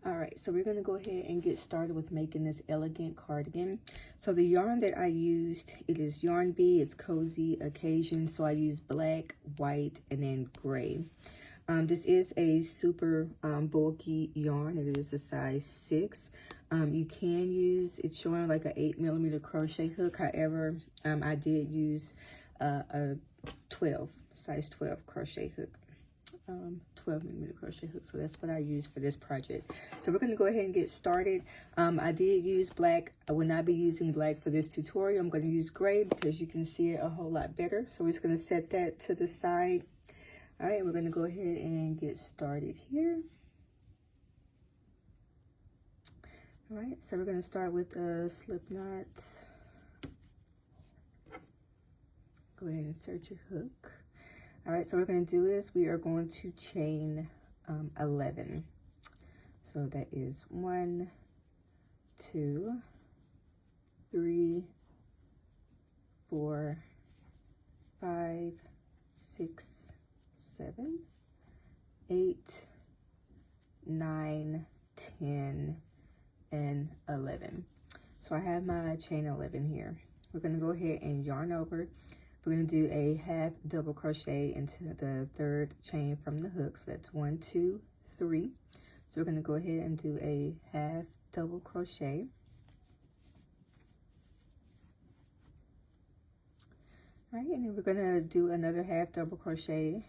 Alright, so we're going to go ahead and get started with making this elegant cardigan. So the yarn that I used, it is Yarn Bee, it's Cozy Occasion. So I used black, white, and then gray. This is a super bulky yarn. It is a size 6. You can use, it's showing like an 8mm crochet hook. However, I did use a size 12 crochet hook. 12mm crochet hook, so that's what I use for this project. So we're going to go ahead and get started. I did use black. I will not be using black for this tutorial. I'm going to use gray because you can see it a whole lot better. So we're just going to set that to the side. All right, we're going to go ahead and get started here. All right, so we're going to start with a slip knot. Go ahead and insert your hook. All right, so what we're going to do is we are going to chain 11. So that is 1, 2, 3, 4, 5, 6, 7, 8, 9, 10, and 11. So I have my chain 11 here. We're going to go ahead and yarn over. We're going to do a half double crochet into the 3rd chain from the hook. So that's 1, 2, 3. So we're going to go ahead and do a half double crochet. All right, and then we're going to do another half double crochet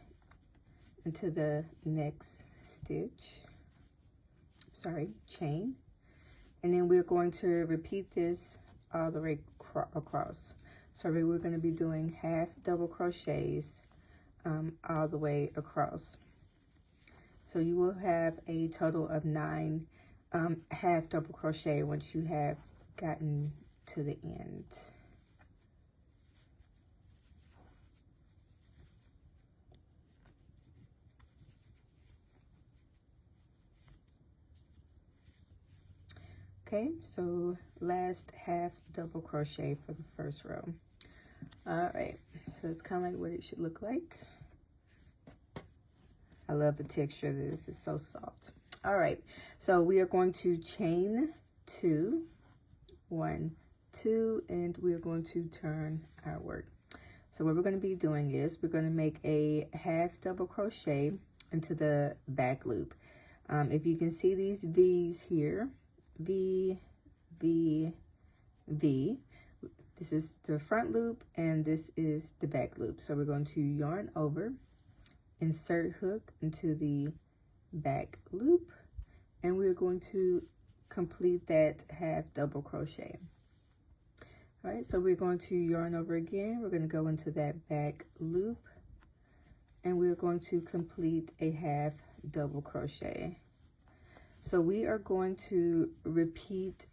into the next chain. And then we're going to repeat this all the way across. So we're going to be doing half double crochets all the way across. So you will have a total of 9 half double crochet once you have gotten to the end. Okay, so last half double crochet for the first row. All right, so it's kind of like what it should look like. I love the texture of this, it's so soft. All right, so we are going to chain 2, 1, 2, and we're going to turn our work. So what we're going to be doing is we're going to make a half double crochet into the back loop. If you can see these V's here, V, V, V. This is the front loop and this is the back loop. So we're going to yarn over, insert hook into the back loop, and we're going to complete that half double crochet. All right, so we're going to yarn over again. We're going to go into that back loop and we're going to complete a half double crochet. So we are going to repeat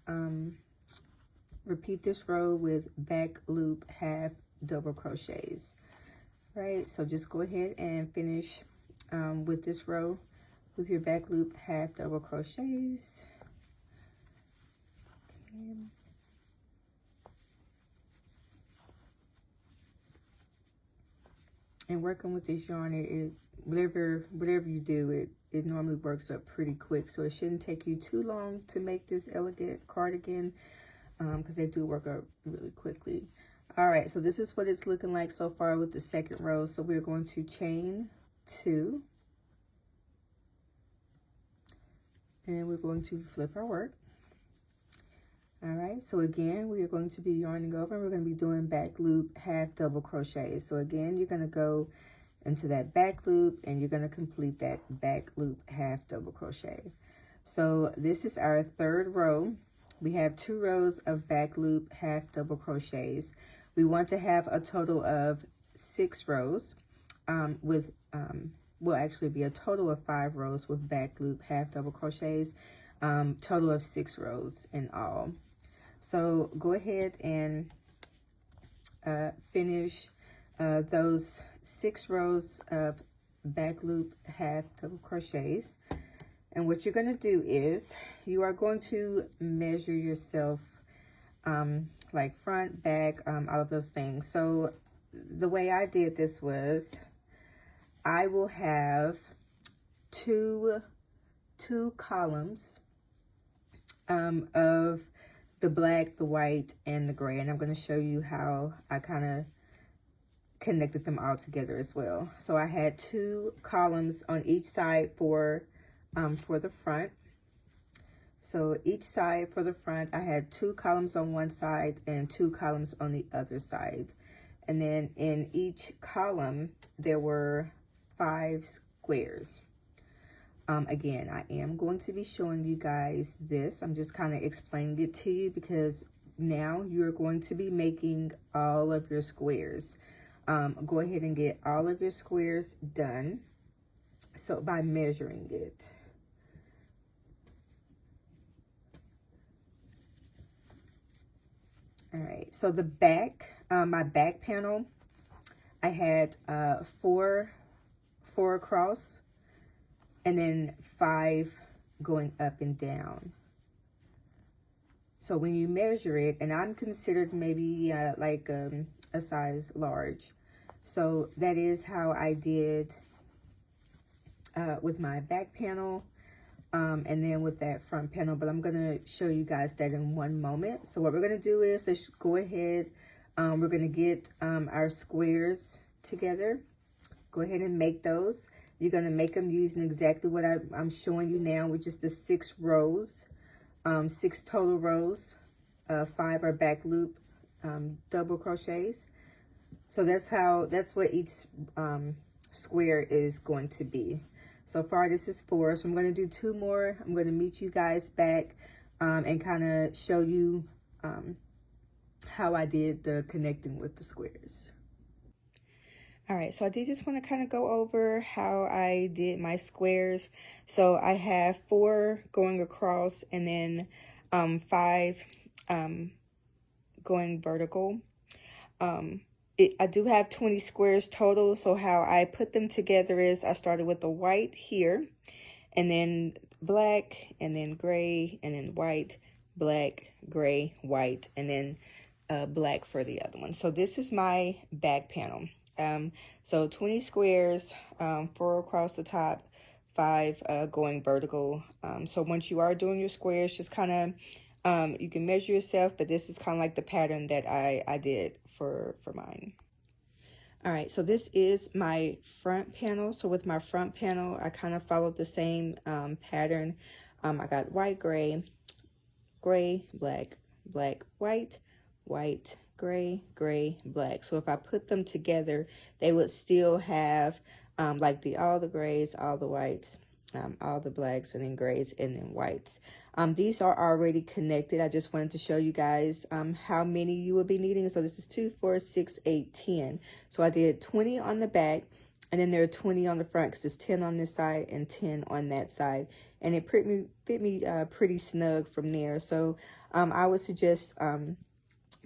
this row with back loop half double crochets, right? So just go ahead and finish with this row with your back loop half double crochets. Okay. And working with this yarn, whatever you do, it normally works up pretty quick. So it shouldn't take you too long to make this elegant cardigan, because they do work up really quickly. All right, so this is what it's looking like so far with the second row. So we're going to chain 2, and we're going to flip our work. All right, so again, we are going to be yarning over, and we're going to be doing back loop half double crochet. So again, you're going to go into that back loop and you're going to complete that back loop half double crochet. So this is our 3rd row. We have 2 rows of back loop half double crochets. We want to have a total of 6 rows will actually be a total of 5 rows with back loop half double crochets, total of 6 rows in all. So go ahead and finish those 6 rows of back loop half double crochets. And what you're going to do is you are going to measure yourself, like front, back, all of those things. So the way I did this was I will have two columns of the black, the white, and the gray. And I'm going to show you how I kind of connected them all together as well. So I had 2 columns on each side for the front. So each side for the front, I had 2 columns on one side and 2 columns on the other side. And then in each column, there were 5 squares. Again, I am going to be showing you guys this. I'm just kind of explaining it to you because now you're going to be making all of your squares. Go ahead and get all of your squares done. So by measuring it. All right, so the back, my back panel, I had 4 across and then 5 going up and down. So when you measure it, and I'm considered maybe like a size large. So that is how I did with my back panel. And then with that front panel, but I'm going to show you guys that in one moment. So what we're going to do is let's go ahead. We're going to get our squares together. Go ahead and make those. You're going to make them using exactly what I'm showing you now, which is the 6 rows, 6 total rows, 5 are back loop double crochets. So that's what each square is going to be. So far, this is 4. So I'm going to do 2 more. I'm going to meet you guys back and kind of show you how I did the connecting with the squares. All right, so I did just want to kind of go over how I did my squares. So I have 4 going across and then 5 going vertical. I do have 20 squares total, so how I put them together is I started with the white here, and then black, and then gray, and then white, black, gray, white, and then black for the other one. So this is my back panel. So 20 squares, 4 across the top, 5 going vertical. So once you are doing your squares, just kind of you can measure yourself, but this is kind of like the pattern that I did for mine. All right, so this is my front panel. So with my front panel, I kind of followed the same pattern. I got white, gray, gray, black, black, white, white, gray, gray, black. So if I put them together, they would still have like all the grays, all the whites, all the blacks, and then grays, and then whites. These are already connected. I just wanted to show you guys how many you will be needing. So this is 2, 4, 6, 8, 10. So I did 20 on the back, and then there are 20 on the front because it's 10 on this side and 10 on that side. And it fit me pretty snug from there. So I would suggest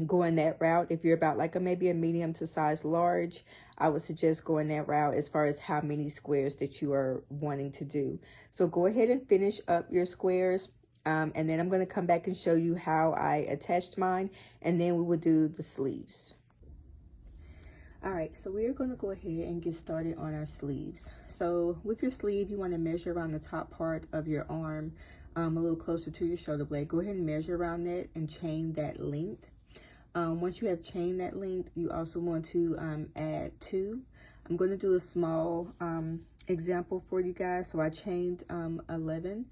going that route. If you're about like maybe a medium to size large, I would suggest going that route as far as how many squares that you are wanting to do. So go ahead and finish up your squares. And then I'm going to come back and show you how I attached mine, and then we will do the sleeves. All right, so we're going to go ahead and get started on our sleeves. So with your sleeve, you want to measure around the top part of your arm, a little closer to your shoulder blade. Go ahead and measure around that and chain that length. Once you have chained that length, you also want to add 2. I'm going to do a small example for you guys. So I chained 11.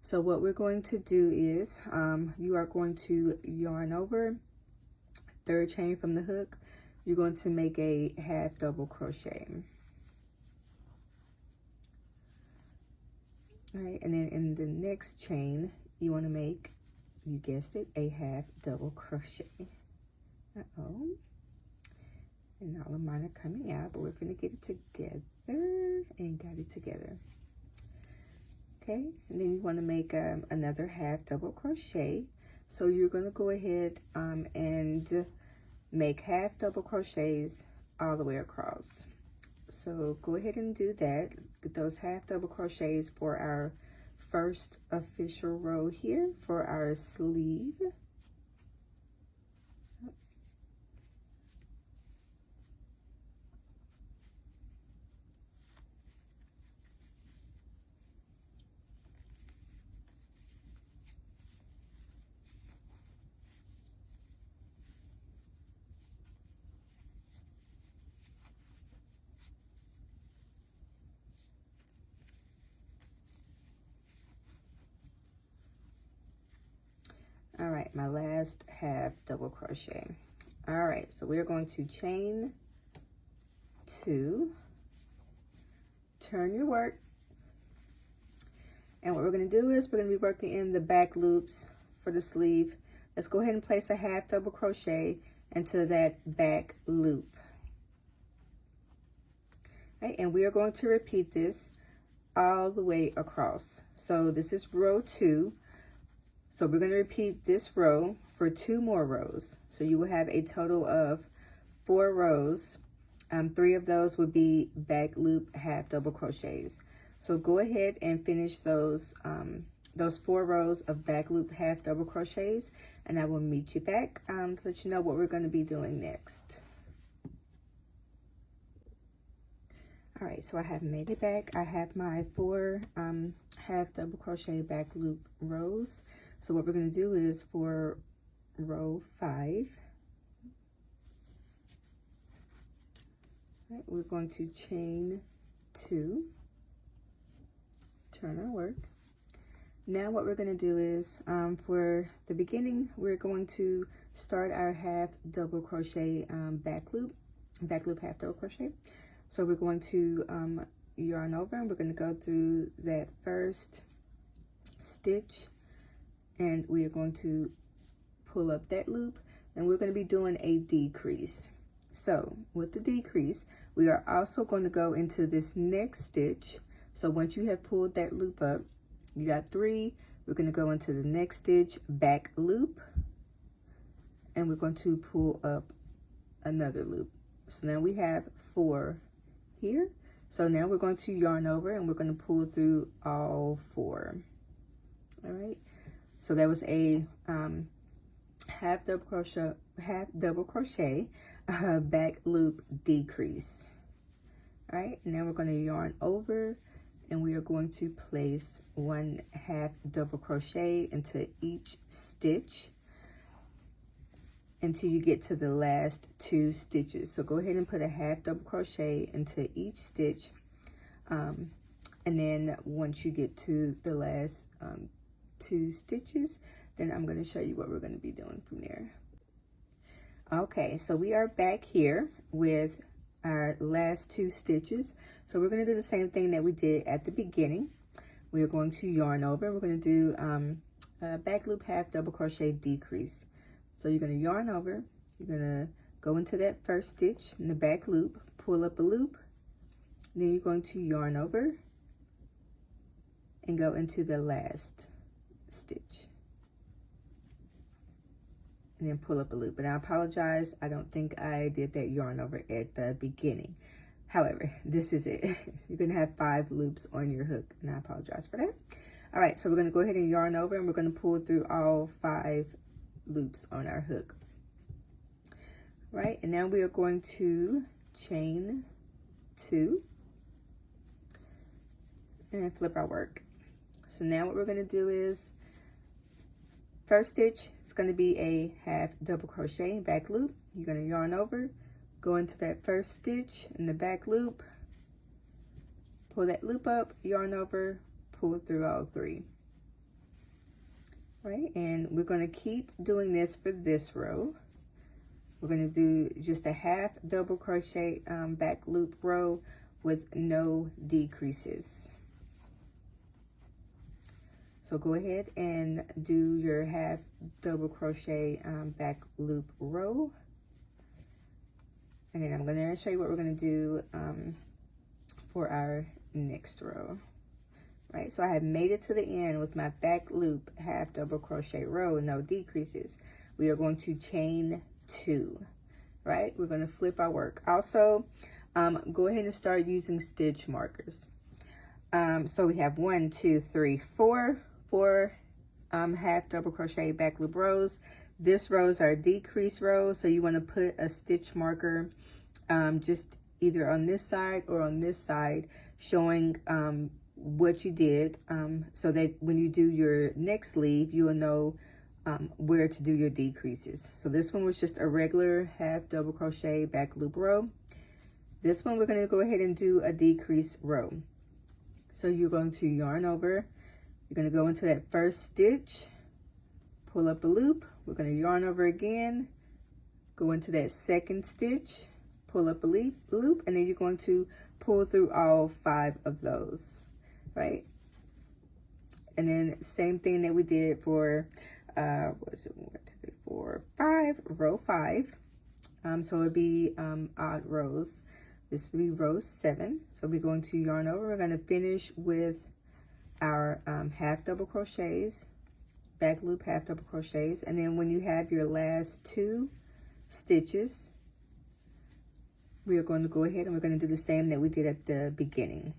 So what we're going to do is you are going to yarn over, 3rd chain from the hook. You're going to make a half double crochet. All right, and then in the next chain, you want to make, you guessed it, a half double crochet. Uh-oh. And all of mine are coming out, but we're going to get it together and got it together. Okay, and then you want to make another half double crochet. So you're going to go ahead and make half double crochets all the way across. So go ahead and do that. Get those half double crochets for our first official row here for our sleeve. All right, my last half double crochet. All right, so we're going to chain 2, turn your work, and what we're going to do is we're going to be working in the back loops for the sleeve. Let's go ahead and place a half double crochet into that back loop. All right, and we are going to repeat this all the way across. So this is row 2. So we're going to repeat this row for 2 more rows. So you will have a total of 4 rows. 3 of those would be back loop half double crochets. So go ahead and finish those 4 rows of back loop half double crochets, and I will meet you back to let you know what we're going to be doing next. All right, so I have made it back. I have my 4 half double crochet back loop rows. So what we're going to do is for row 5, right, we're going to chain 2, turn our work. Now what we're going to do is for the beginning, we're going to start our half double crochet back loop half double crochet. So we're going to yarn over, and we're going to go through that first stitch, and we are going to pull up that loop, and we're going to be doing a decrease. So with the decrease, we are also going to go into this next stitch. So once you have pulled that loop up, you got 3, we're going to go into the next stitch, back loop, and we're going to pull up another loop. So now we have 4 here. So now we're going to yarn over, and we're going to pull through all 4. All right. So that was a half double crochet back loop decrease. All right, now we're going to yarn over, and we are going to place 1 half double crochet into each stitch until you get to the last 2 stitches. So go ahead and put a half double crochet into each stitch, and then once you get to the last 2 stitches, then I'm going to show you what we're going to be doing from there. Okay, so we are back here with our last 2 stitches. So we're going to do the same thing that we did at the beginning. We are going to yarn over. We're going to do a back loop half double crochet decrease. So you're going to yarn over, you're going to go into that first stitch in the back loop, pull up a loop, then you're going to yarn over and go into the last stitch, and then pull up a loop. And I apologize, I don't think I did that yarn over at the beginning. However, this is it. You're gonna have 5 loops on your hook, and I apologize for that. All right, so we're gonna go ahead and yarn over, and we're gonna pull through all 5 loops on our hook. Right, and now we are going to chain 2 and flip our work. So now what we're gonna do is, first stitch is going to be a half double crochet back loop. You're going to yarn over, go into that first stitch in the back loop, pull that loop up, yarn over, pull through all 3. Right, and we're going to keep doing this for this row. We're going to do just a half double crochet back loop row with no decreases. So go ahead and do your half double crochet back loop row. And then I'm going to show you what we're going to do for our next row. Right, so I have made it to the end with my back loop half double crochet row, no decreases. We are going to chain 2. right? We're going to flip our work. Also, go ahead and start using stitch markers. So we have 1, 2, 3, 4 half double crochet back loop rows. This rows are decrease rows, so you want to put a stitch marker just either on this side or on this side, showing what you did, so that when you do your next sleeve, you will know where to do your decreases. So this one was just a regular half double crochet back loop row. This one we're going to go ahead and do a decrease row. So you're going to yarn over, you're going to go into that first stitch, pull up a loop, we're going to yarn over again, go into that second stitch, pull up a loop, and then you're going to pull through all 5 of those, right? And then same thing that we did for what is it, 1, 2, 3, 4, 5, row 5. So it'd be odd rows. This would be row 7. So we're going to yarn over. We're going to finish with our half double crochets, back loop half double crochets, and then when you have your last 2 stitches, we are going to go ahead and we're going to do the same that we did at the beginning.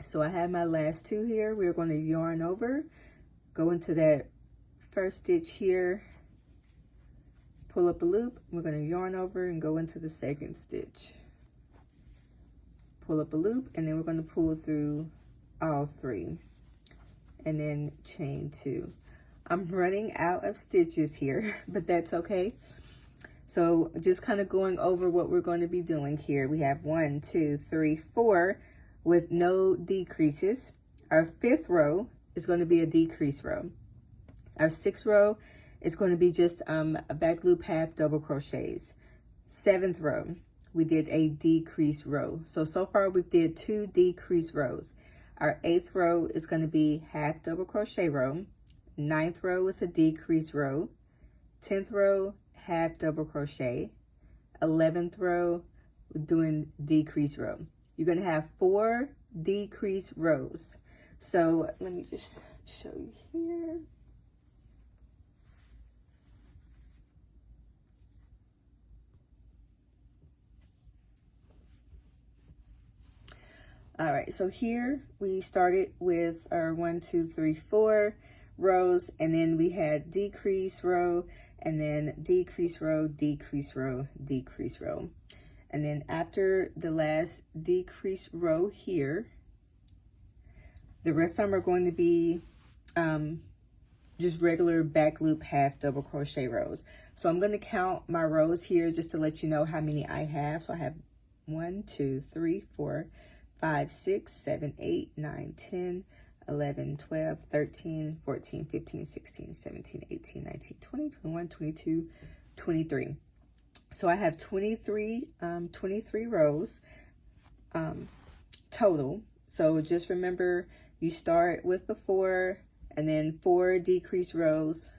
So I have my last 2 here. We're going to yarn over, go into that first stitch here, pull up a loop, we're going to yarn over and go into the second stitch, pull up a loop, and then we're going to pull through all 3 and then chain 2. I'm running out of stitches here, but that's okay. So just kind of going over what we're going to be doing here. We have 1, 2, 3, 4 with no decreases. Our 5th row is going to be a decrease row. Our 6th row is going to be just a back loop half double crochets. 7th row, we did a decrease row. So far we did 2 decrease rows. Our 8th row is going to be half double crochet row. 9th row is a decrease row. 10th row, half double crochet. 11th row, we're doing decrease row. You're going to have 4 decrease rows. So let me just show you here. All right, so here we started with our 1, 2, 3, 4 rows, and then we had decrease row, and then decrease row, decrease row, decrease row. And then after the last decrease row here, the rest of them are going to be just regular back loop half double crochet rows. So I'm going to count my rows here just to let you know how many I have. So I have 1, 2, 3, 4, 5, 6, 7, 8, 9, 10, 11, 12, 13, 14, 15, 16, 17, 18, 19, 20, 21, 22, 23. So I have 23 rows total. So just remember, you start with the 4 and then 4 decrease rows,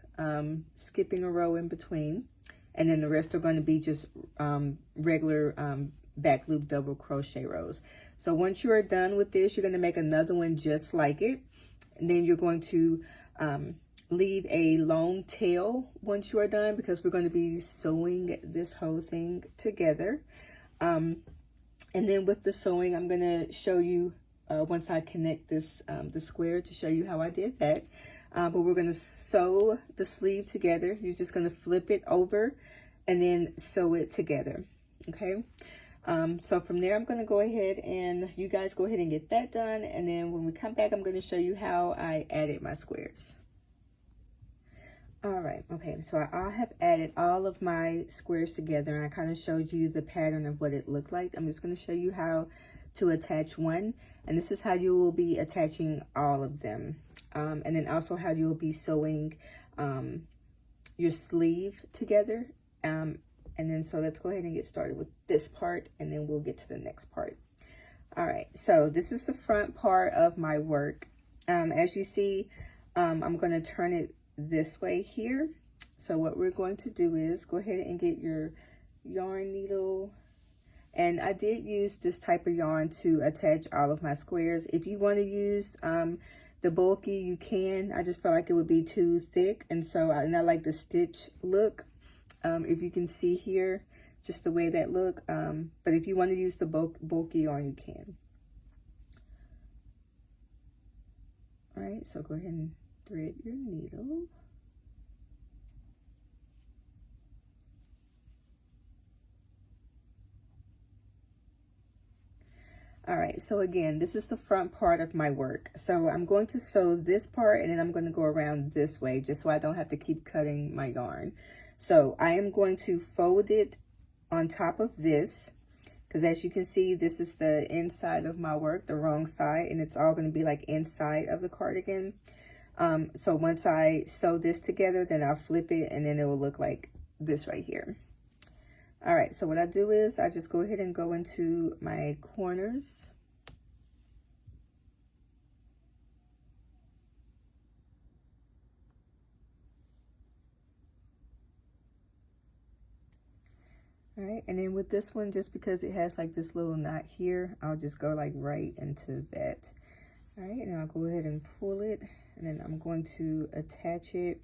skipping a row in between, and then the rest are going to be just regular back loop double crochet rows. So once you are done with this, you're going to make another one just like it, and then you're going to leave a long tail once you are done, because we're going to be sewing this whole thing together. And then with the sewing, I'm going to show you once I connect this the square, to show you how I did that. But we're going to sew the sleeve together. You're just going to flip it over and then sew it together. Okay. So from there, I'm going to go ahead and you guys go ahead and get that done. And then when we come back, I'm going to show you how I added my squares. All right. Okay. So I have added all of my squares together, and I kind of showed you the pattern of what it looked like. I'm just going to show you how to attach one, and this is how you will be attaching all of them. And then also how you'll be sewing your sleeve together. And then, so let's go ahead and get started with this part, and then we'll get to the next part. All right, so this is the front part of my work. As you see, I'm going to turn it this way here. So what we're going to do is go ahead and get your yarn needle. And I did use this type of yarn to attach all of my squares. If you want to use the bulky, you can. I just felt like it would be too thick, and so I like the stitch look. If you can see here, just the way that look. But if you want to use the bulky yarn, you can. All right, so go ahead and thread your needle. All right, so again, this is the front part of my work. So I'm going to sew this part, and then I'm going to go around this way just so I don't have to keep cutting my yarn. So I am going to fold it on top of this, because as you can see, this is the inside of my work, the wrong side, and it's all going to be like inside of the cardigan. So once I sew this together, then I'll flip it, and then it will look like this right here. All right, so what I do is I just go ahead and go into my corners. All right, and then with this one, just because it has like this little knot here, I'll just go like right into that. All right, and I'll go ahead and pull it, and then I'm going to attach it.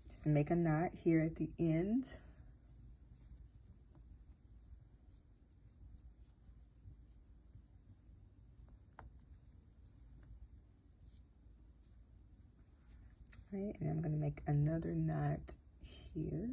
Just make a knot here at the end. Right, and I'm going to make another knot here.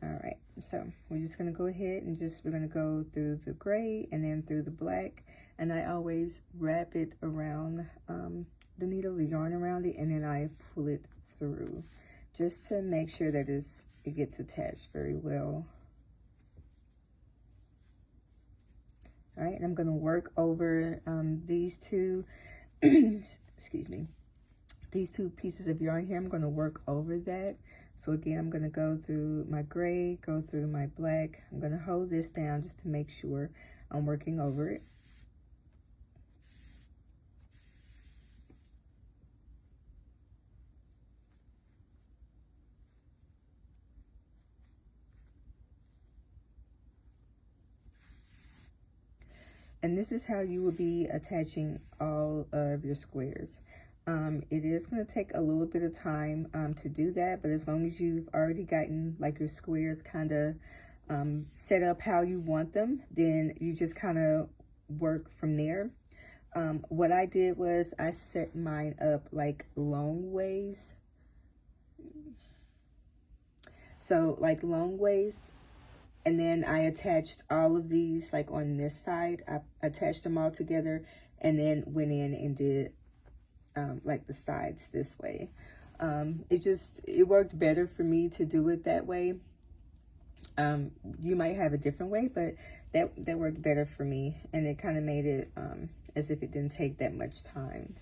All right, so we're just going to go ahead and we're going to go through the gray and then through the black. And I always wrap it around the needle, the yarn around it, and then I pull it through just to make sure that it gets attached very well. All right, and I'm going to work over these two, excuse me, these two pieces of yarn here. I'm going to work over that. So again, I'm going to go through my gray, go through my black. I'm going to hold this down just to make sure I'm working over it. And this is how you will be attaching all of your squares. It is going to take a little bit of time to do that, but as long as you've already gotten like your squares kind of set up how you want them, then you just kind of work from there. What I did was I set mine up like long ways. So like long ways. And then I attached all of these like on this side. I attached them all together and then went in and did like the sides this way. It worked better for me to do it that way. You might have a different way, but that worked better for me. And it kind of made it as if it didn't take that much time.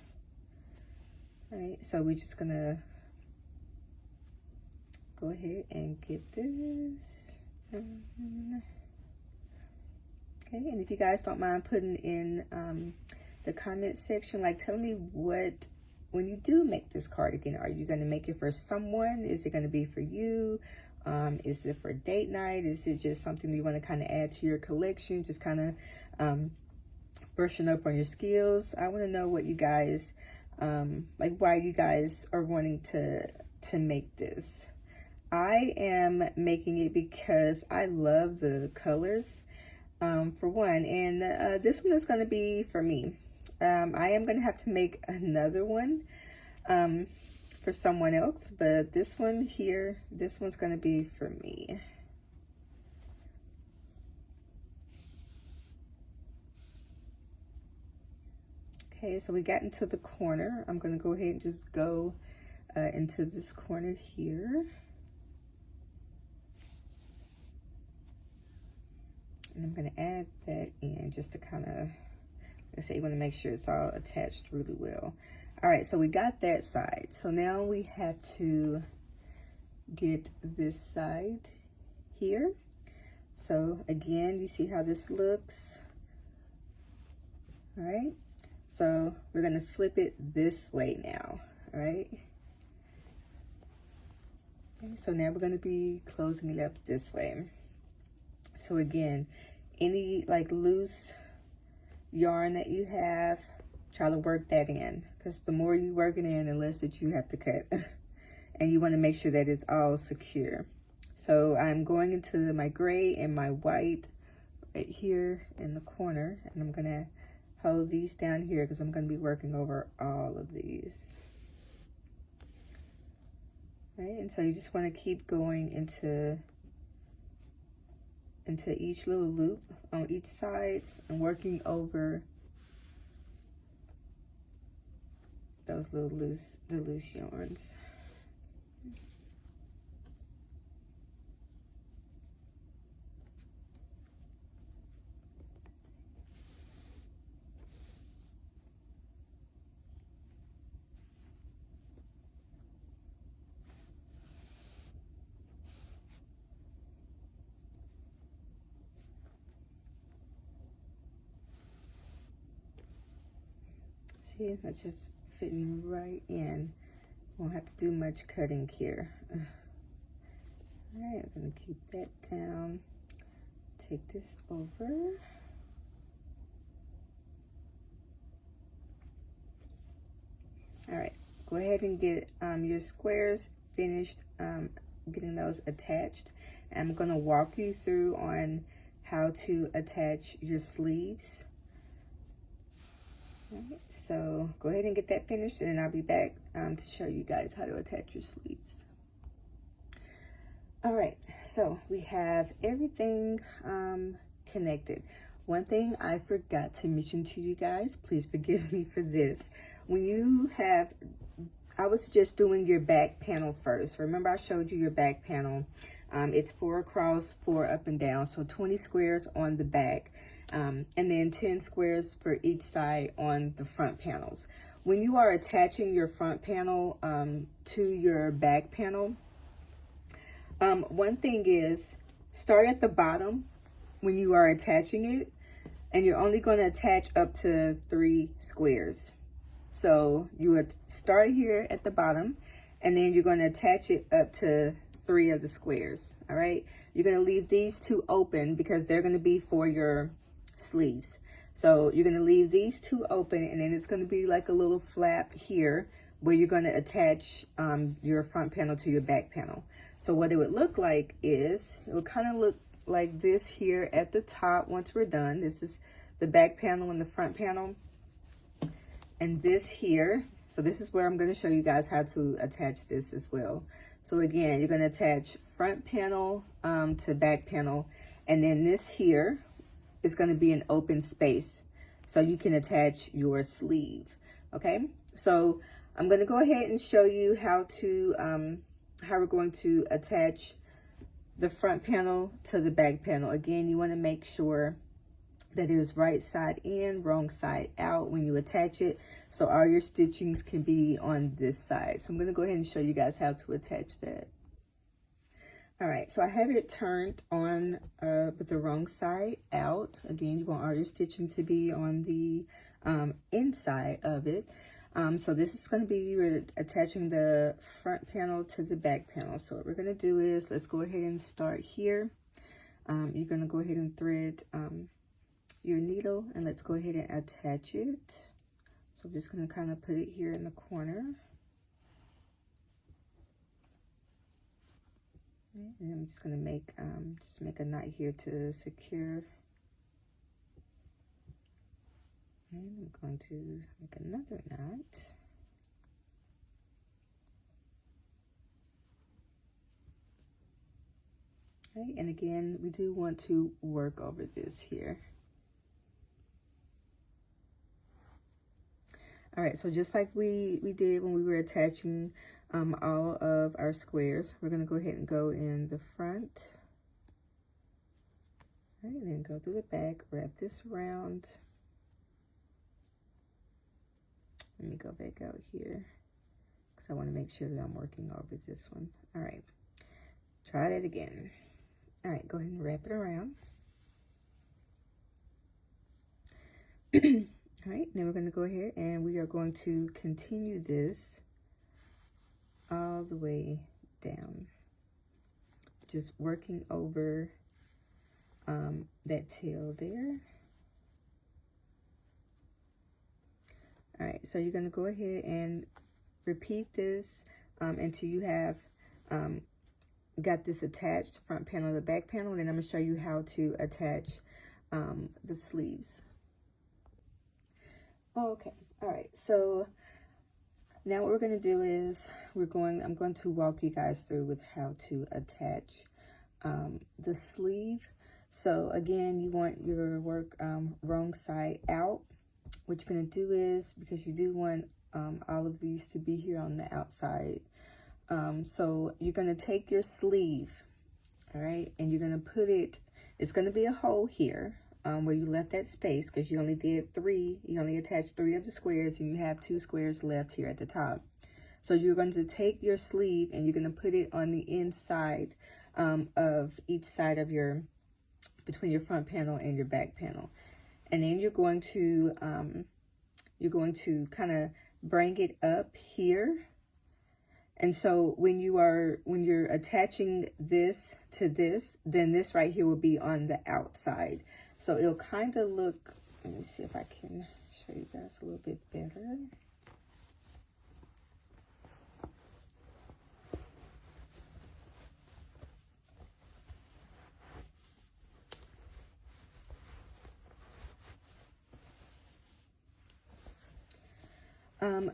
All right, so we're just gonna go ahead and get this. Okay, and if you guys don't mind putting in the comment section, like tell me what, when you do make this cardigan, are you going to make it for someone? Is it going to be for you? Is it for date night? Is it just something you want to kind of add to your collection, just kind of brushing up on your skills? I want to know what you guys like, why you guys are wanting to make this. I am making it because I love the colors, for one, and this one is going to be for me. I am going to have to make another one for someone else, but this one here, this one's going to be for me. Okay, so we got into the corner. I'm going to go ahead and just go into this corner here. And I'm going to add that in just to kind of, let's say you want to make sure it's all attached really well. All right, so we got that side. So now we have to get this side here. So again, you see how this looks. All right, so we're going to flip it this way now. All right. Okay, so now we're going to be closing it up this way. So again, any like loose yarn that you have, try to work that in, because the more you work it in, the less that you have to cut. And you want to make sure that it's all secure. So I'm going into my gray and my white right here in the corner, and I'm going to hold these down here because I'm going to be working over all of these. Right, and so you just want to keep going into each little loop on each side and working over those little loose yarns. See, that's just fitting right in. Won't have to do much cutting here. All right, I'm gonna keep that down. Take this over. All right, go ahead and get your squares finished, getting those attached. I'm gonna walk you through on how to attach your sleeves. Right, so go ahead and get that finished, and I'll be back to show you guys how to attach your sleeves. All right, so we have everything connected. One thing I forgot to mention to you guys, please forgive me for this. When you have, I was just doing your back panel first. Remember I showed you your back panel. It's 4 across, 4 up and down, so 20 squares on the back. And then 10 squares for each side on the front panels. When you are attaching your front panel to your back panel, one thing is, start at the bottom when you are attaching it, and you're only going to attach up to 3 squares. So you would start here at the bottom, and then you're going to attach it up to 3 of the squares. All right, you're going to leave these 2 open because they're going to be for your sleeves. So you're going to leave these 2 open, and then it's going to be like a little flap here where you're going to attach your front panel to your back panel. So what it would look like is, it would kind of look like this here at the top once we're done. This is the back panel and the front panel. And this here, so this is where I'm going to show you guys how to attach this as well. So again, you're going to attach front panel to back panel, and then this here is going to be an open space so you can attach your sleeve. Okay, so I'm going to go ahead and show you how we're going to attach the front panel to the back panel. Again, you want to make sure that it is right side in, wrong side out when you attach it, so all your stitchings can be on this side. So I'm going to go ahead and show you guys how to attach that. All right, so I have it turned on with the wrong side out. Again, you want all your stitching to be on the inside of it. So this is going to be, we're attaching the front panel to the back panel. So what we're going to do is, let's go ahead and start here. You're going to go ahead and thread your needle, and let's go ahead and attach it. So I'm just going to kind of put it here in the corner. And I'm just going to make a knot here to secure. And I'm going to make another knot. Okay, and again, we do want to work over this here. All right, so just like we did when we were attaching all of our squares, we're going to go ahead and go in the front. All right, and then go through the back, wrap this around. Let me go back out here because I want to make sure that I'm working over this one. All right, try that again. All right, go ahead and wrap it around. All right, then we're going to go ahead and we are going to continue this all the way down. Just working over that tail there. All right, so you're going to go ahead and repeat this until you have got this attached, front panel to the back panel. And then I'm going to show you how to attach the sleeves. Okay, all right, so now what we're going to do is I'm going to walk you guys through with how to attach the sleeve. So again, you want your work wrong side out. What you're going to do is, because you do want all of these to be here on the outside, so you're going to take your sleeve, all right, and you're going to put it, it's going to be a hole here where you left that space, because you only did 3, you only attached 3 of the squares, and you have 2 squares left here at the top. So you're going to take your sleeve and you're going to put it on the inside of each side of between your front panel and your back panel. And then you're going to kind of bring it up here. And so when you're attaching this to this, then this right here will be on the outside. So it'll kind of look, let me see if I can show you guys a little bit better.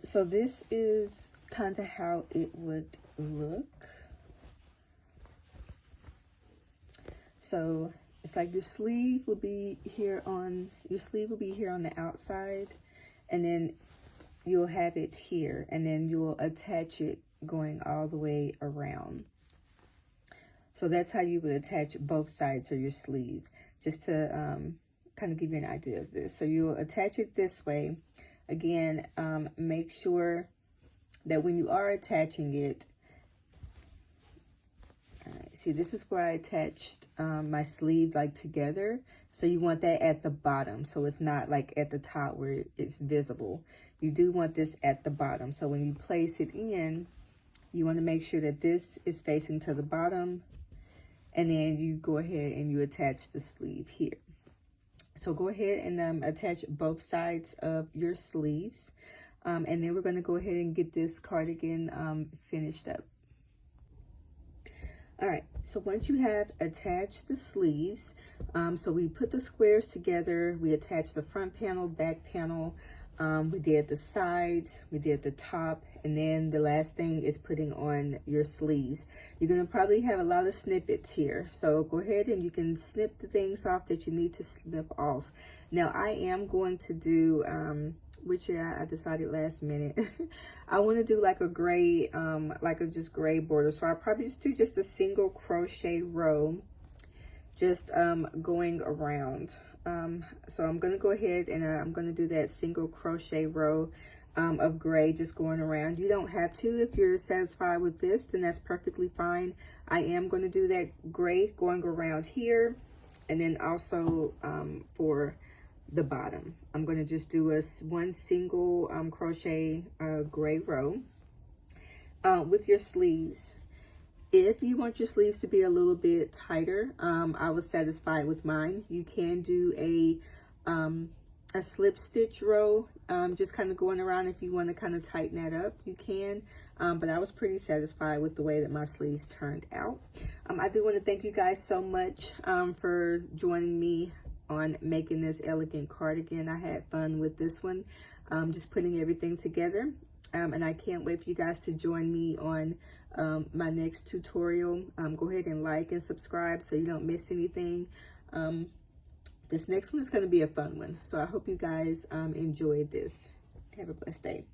So this is kind of how it would look. So it's like your sleeve will be here on the outside, and then you'll have it here, and then you'll attach it going all the way around. So that's how you would attach both sides of your sleeve, just to kind of give you an idea of this. So you'll attach it this way. Again, make sure that when you are attaching it, see, this is where I attached my sleeve like together. So you want that at the bottom, so it's not like at the top where it's visible. You do want this at the bottom. So when you place it in, you want to make sure that this is facing to the bottom, and then you go ahead and you attach the sleeve here. So go ahead and attach both sides of your sleeves. And then we're going to go ahead and get this cardigan finished up. All right, so once you have attached the sleeves, so we put the squares together, we attached the front panel, back panel, we did the sides, we did the top, and then the last thing is putting on your sleeves. You're going to probably have a lot of snippets here, so go ahead and you can snip the things off that you need to snip off. Now I am going to do, which I decided last minute, I want to do like a gray, like a just gray border. So I'll probably just do just a single crochet row, just going around. So I'm going to go ahead and I'm going to do that single crochet row of gray just going around. You don't have to. If you're satisfied with this, then that's perfectly fine. I am going to do that gray going around here, and then also for the bottom, I'm going to just do one single crochet gray row with your sleeves. If you want your sleeves to be a little bit tighter, I was satisfied with mine. You can do a slip stitch row, just kind of going around. If you want to kind of tighten that up, you can. But I was pretty satisfied with the way that my sleeves turned out. I do want to thank you guys so much for joining me on making this elegant cardigan. I had fun with this one, just putting everything together. And I can't wait for you guys to join me on my next tutorial. Go ahead and like and subscribe so you don't miss anything. This next one is going to be a fun one. So I hope you guys enjoyed this. Have a blessed day.